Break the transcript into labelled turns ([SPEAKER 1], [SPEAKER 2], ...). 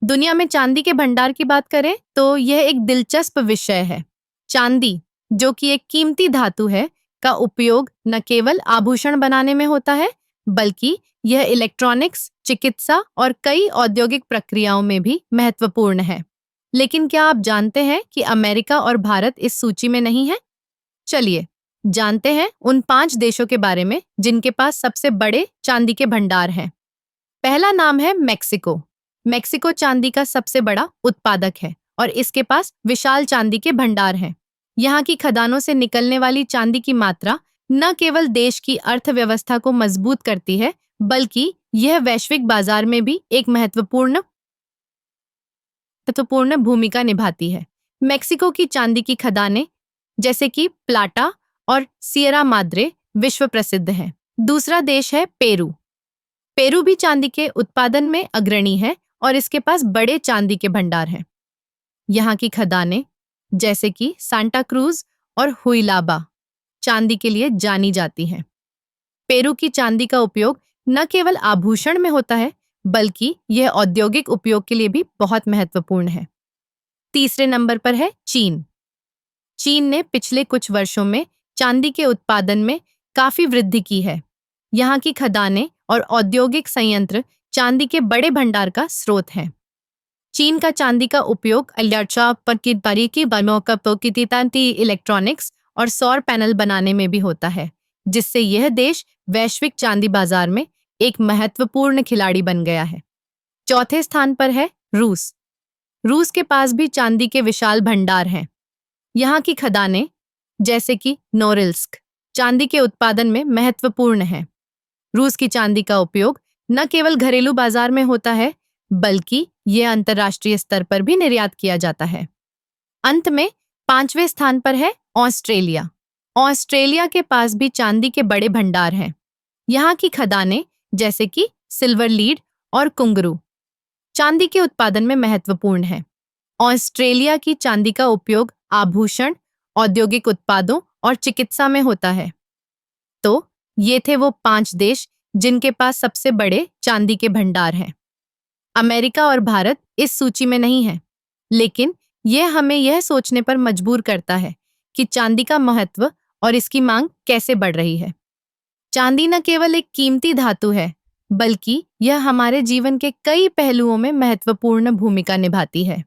[SPEAKER 1] दुनिया में चांदी के भंडार की बात करें तो यह एक दिलचस्प विषय है। चांदी, जो कि एक कीमती धातु है, का उपयोग न केवल आभूषण बनाने में होता है, बल्कि यह इलेक्ट्रॉनिक्स, चिकित्सा और कई औद्योगिक प्रक्रियाओं में भी महत्वपूर्ण है। लेकिन क्या आप जानते हैं कि अमेरिका और भारत इस सूची में नहीं है? चलिए, जानते हैं उन 5 देशों के बारे में जिनके पास सबसे बड़े चांदी के भंडार हैं। पहला नाम है मेक्सिको। मेक्सिको चांदी का सबसे बड़ा उत्पादक है और इसके पास विशाल चांदी के भंडार हैं। यहाँ की खदानों से निकलने वाली चांदी की मात्रा न केवल देश की अर्थव्यवस्था को मजबूत करती है, बल्कि यह वैश्विक बाजार में भी एक महत्वपूर्ण भूमिका निभाती है। मेक्सिको की चांदी की खदानें जैसे कि प्लाटा और सियरा माद्रे विश्व प्रसिद्ध हैं। दूसरा देश है पेरू। पेरू भी चांदी के उत्पादन में अग्रणी है और इसके पास बड़े चांदी के भंडार हैं। यहाँ की खदानें जैसे कि सांता क्रूज और हुइलाबा चांदी के लिए जानी जाती हैं। पेरू की चांदी का उपयोग न केवल आभूषण में होता है, बल्कि यह औद्योगिक उपयोग के लिए भी बहुत महत्वपूर्ण है। तीसरे नंबर पर है चीन। चीन ने पिछले कुछ वर्षों में चांदी के उत्पादन में काफी वृद्धि की है। यहाँ की खदानें और औद्योगिक संयंत्र चांदी के बड़े भंडार का स्रोत हैं। चीन का चांदी का उपयोग इलेक्ट्रॉनिक्स और सौर पैनल बनाने में भी होता है, जिससे यह देश वैश्विक चांदी बाजार में एक महत्वपूर्ण खिलाड़ी बन गया है। चौथे स्थान पर है रूस। रूस के पास भी चांदी के विशाल भंडार हैं। यहाँ की खदानें जैसे कि नोरिल्स्क चांदी के उत्पादन में महत्वपूर्ण हैं। रूस की चांदी का उपयोग न केवल घरेलू बाजार में होता है, बल्कि यह अंतर्राष्ट्रीय स्तर पर भी निर्यात किया जाता है। अंत में 5वें स्थान पर है ऑस्ट्रेलिया। ऑस्ट्रेलिया के पास भी चांदी के बड़े भंडार हैं। यहाँ की खदानें जैसे कि सिल्वर लीड और कुंगरू चांदी के उत्पादन में महत्वपूर्ण है। ऑस्ट्रेलिया की चांदी का उपयोग आभूषण, औद्योगिक उत्पादों और चिकित्सा में होता है। तो ये थे वो 5 देश जिनके पास सबसे बड़े चांदी के भंडार हैं। अमेरिका और भारत इस सूची में नहीं है, लेकिन यह हमें यह सोचने पर मजबूर करता है कि चांदी का महत्व और इसकी मांग कैसे बढ़ रही है। चांदी न केवल एक कीमती धातु है, बल्कि यह हमारे जीवन के कई पहलुओं में महत्वपूर्ण भूमिका निभाती है।